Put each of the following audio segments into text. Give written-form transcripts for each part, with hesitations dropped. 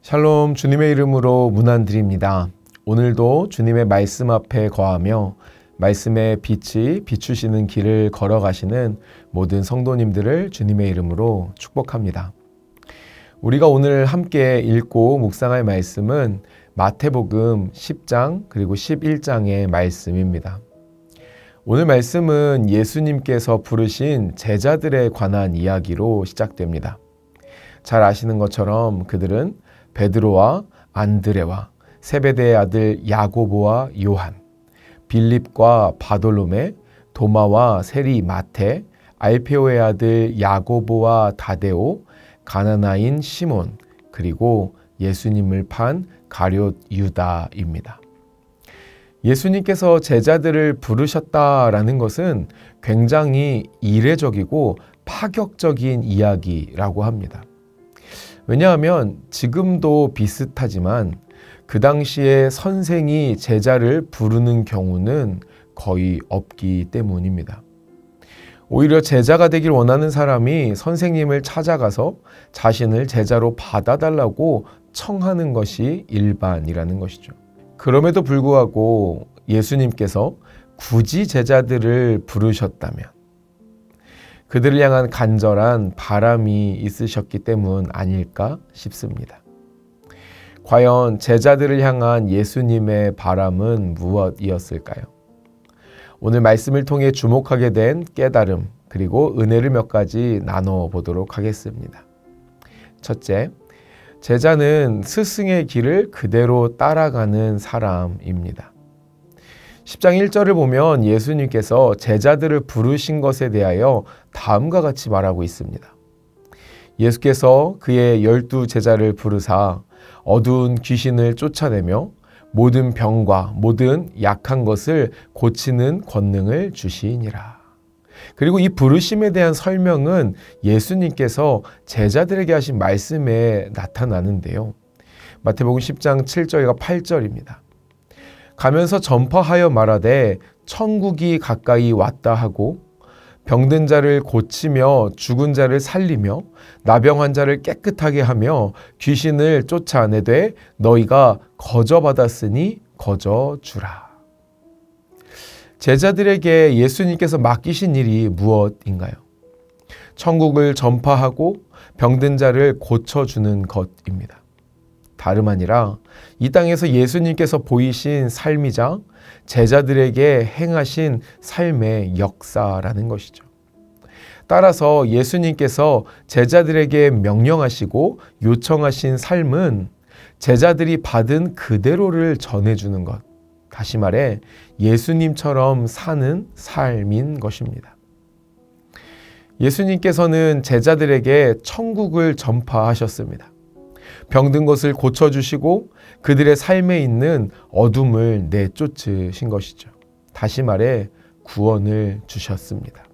샬롬, 주님의 이름으로 문안드립니다. 오늘도 주님의 말씀 앞에 거하며 말씀의 빛이 비추시는 길을 걸어가시는 모든 성도님들을 주님의 이름으로 축복합니다. 우리가 오늘 함께 읽고 묵상할 말씀은 마태복음 10장 그리고 11장의 말씀입니다. 오늘 말씀은 예수님께서 부르신 제자들에 관한 이야기로 시작됩니다. 잘 아시는 것처럼 그들은 베드로와 안드레와 세베대의 아들 야고보와 요한, 빌립과 바돌로메, 도마와 세리 마테, 알페오의 아들 야고보와 다데오, 가나나인 시몬, 그리고 예수님을 판 가룟 유다입니다. 예수님께서 제자들을 부르셨다라는 것은 굉장히 이례적이고 파격적인 이야기라고 합니다. 왜냐하면 지금도 비슷하지만 그 당시에 선생이 제자를 부르는 경우는 거의 없기 때문입니다. 오히려 제자가 되길 원하는 사람이 선생님을 찾아가서 자신을 제자로 받아달라고 청하는 것이 일반이라는 것이죠. 그럼에도 불구하고 예수님께서 굳이 제자들을 부르셨다면 그들을 향한 간절한 바람이 있으셨기 때문 아닐까 싶습니다. 과연 제자들을 향한 예수님의 바람은 무엇이었을까요? 오늘 말씀을 통해 주목하게 된 깨달음 그리고 은혜를 몇 가지 나눠보도록 하겠습니다. 첫째, 제자는 스승의 길을 그대로 따라가는 사람입니다. 10장 1절을 보면 예수님께서 제자들을 부르신 것에 대하여 다음과 같이 말하고 있습니다. 예수께서 그의 12 제자를 부르사 어두운 귀신을 쫓아내며 모든 병과 모든 약한 것을 고치는 권능을 주시니라. 그리고 이 부르심에 대한 설명은 예수님께서 제자들에게 하신 말씀에 나타나는데요. 마태복음 10장 7절과 8절입니다. 가면서 전파하여 말하되 천국이 가까이 왔다 하고 병든 자를 고치며 죽은 자를 살리며 나병 환자를 깨끗하게 하며 귀신을 쫓아내되 너희가 거저받았으니 거저주라. 제자들에게 예수님께서 맡기신 일이 무엇인가요? 천국을 전파하고 병든 자를 고쳐주는 것입니다. 다름 아니라 이 땅에서 예수님께서 보이신 삶이자 제자들에게 행하신 삶의 역사라는 것이죠. 따라서 예수님께서 제자들에게 명령하시고 요청하신 삶은 제자들이 받은 그대로를 전해주는 것, 다시 말해 예수님처럼 사는 삶인 것입니다. 예수님께서는 제자들에게 천국을 전파하셨습니다. 병든 것을 고쳐주시고 그들의 삶에 있는 어둠을 내쫓으신 것이죠. 다시 말해 구원을 주셨습니다.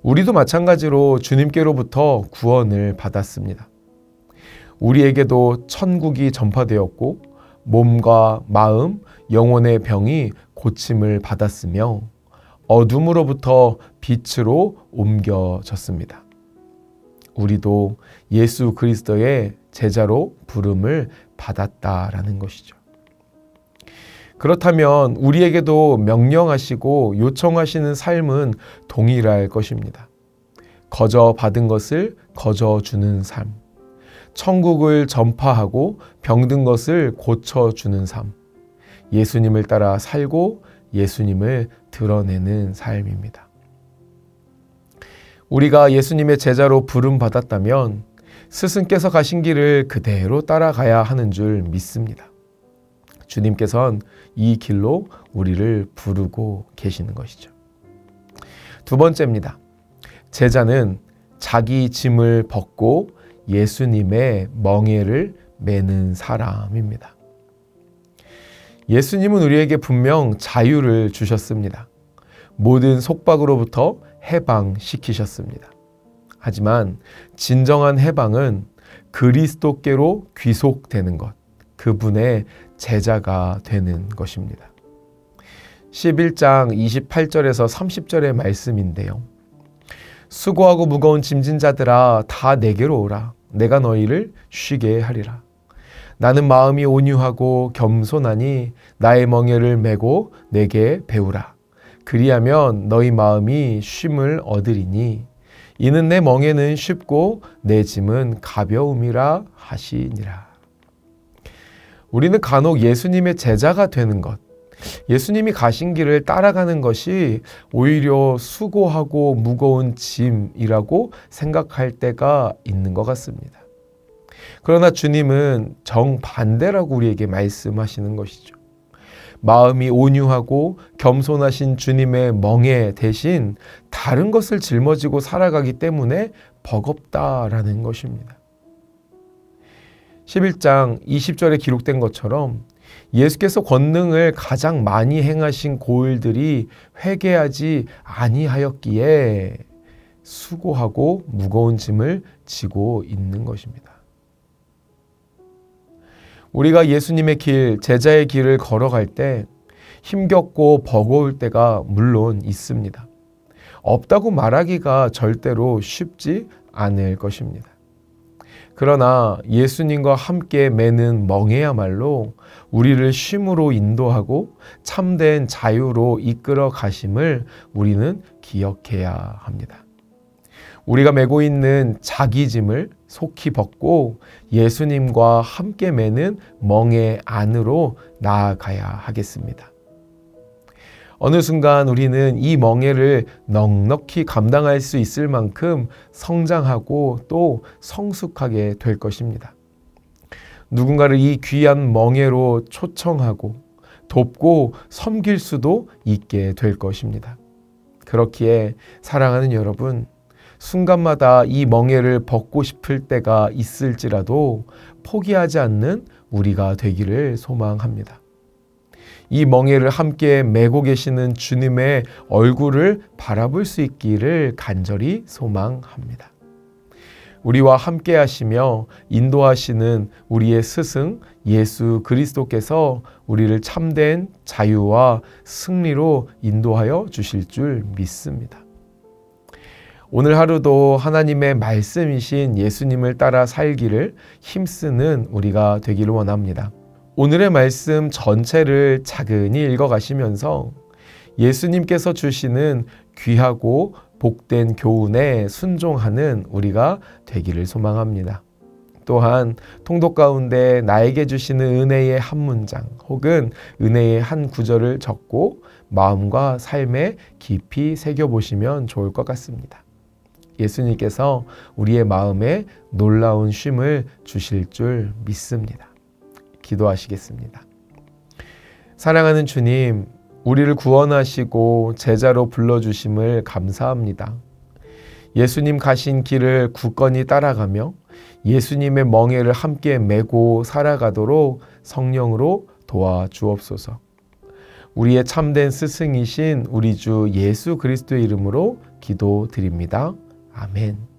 우리도 마찬가지로 주님께로부터 구원을 받았습니다. 우리에게도 천국이 전파되었고 몸과 마음, 영혼의 병이 고침을 받았으며 어둠으로부터 빛으로 옮겨졌습니다. 우리도 예수 그리스도의 제자로 부름을 받았다라는 것이죠. 그렇다면 우리에게도 명령하시고 요청하시는 삶은 동일할 것입니다. 거저 받은 것을 거저 주는 삶, 천국을 전파하고 병든 것을 고쳐주는 삶, 예수님을 따라 살고 예수님을 드러내는 삶입니다. 우리가 예수님의 제자로 부름받았다면 스승께서 가신 길을 그대로 따라가야 하는 줄 믿습니다. 주님께서는 이 길로 우리를 부르고 계시는 것이죠. 두 번째입니다. 제자는 자기 짐을 벗고 예수님의 멍에를 매는 사람입니다. 예수님은 우리에게 분명 자유를 주셨습니다. 모든 속박으로부터 해방시키셨습니다. 하지만 진정한 해방은 그리스도께로 귀속되는 것, 그분의 제자가 되는 것입니다. 11장 28절에서 30절의 말씀인데요. 수고하고 무거운 짐진 자들아 다 내게로 오라. 내가 너희를 쉬게 하리라. 나는 마음이 온유하고 겸손하니 나의 멍에를 메고 내게 배우라. 그리하면 너희 마음이 쉼을 얻으리니 이는 내 멍에는 쉽고 내 짐은 가벼움이라 하시니라. 우리는 간혹 예수님의 제자가 되는 것, 예수님이 가신 길을 따라가는 것이 오히려 수고하고 무거운 짐이라고 생각할 때가 있는 것 같습니다. 그러나 주님은 정반대라고 우리에게 말씀하시는 것이죠. 마음이 온유하고 겸손하신 주님의 멍에 대신 다른 것을 짊어지고 살아가기 때문에 버겁다라는 것입니다. 11장 20절에 기록된 것처럼 예수께서 권능을 가장 많이 행하신 고을들이 회개하지 아니하였기에 수고하고 무거운 짐을 지고 있는 것입니다. 우리가 예수님의 길, 제자의 길을 걸어갈 때 힘겹고 버거울 때가 물론 있습니다. 없다고 말하기가 절대로 쉽지 않을 것입니다. 그러나 예수님과 함께 매는 멍에야말로 우리를 쉼으로 인도하고 참된 자유로 이끌어 가심을 우리는 기억해야 합니다. 우리가 메고 있는 자기 짐을 속히 벗고 예수님과 함께 매는 멍에 안으로 나아가야 하겠습니다. 어느 순간 우리는 이 멍에를 넉넉히 감당할 수 있을 만큼 성장하고 또 성숙하게 될 것입니다. 누군가를 이 귀한 멍에로 초청하고 돕고 섬길 수도 있게 될 것입니다. 그렇기에 사랑하는 여러분, 순간마다 이 멍에를 벗고 싶을 때가 있을지라도 포기하지 않는 우리가 되기를 소망합니다. 이 멍에를 함께 메고 계시는 주님의 얼굴을 바라볼 수 있기를 간절히 소망합니다. 우리와 함께 하시며 인도하시는 우리의 스승 예수 그리스도께서 우리를 참된 자유와 승리로 인도하여 주실 줄 믿습니다. 오늘 하루도 하나님의 말씀이신 예수님을 따라 살기를 힘쓰는 우리가 되기를 원합니다. 오늘의 말씀 전체를 차근히 읽어가시면서 예수님께서 주시는 귀하고 복된 교훈에 순종하는 우리가 되기를 소망합니다. 또한 통독 가운데 나에게 주시는 은혜의 한 문장 혹은 은혜의 한 구절을 적고 마음과 삶에 깊이 새겨보시면 좋을 것 같습니다. 예수님께서 우리의 마음에 놀라운 쉼을 주실 줄 믿습니다. 기도하시겠습니다. 사랑하는 주님, 우리를 구원하시고 제자로 불러주심을 감사합니다. 예수님 가신 길을 굳건히 따라가며 예수님의 멍에를 함께 메고 살아가도록 성령으로 도와주옵소서. 우리의 참된 스승이신 우리 주 예수 그리스도의 이름으로 기도드립니다. 아멘.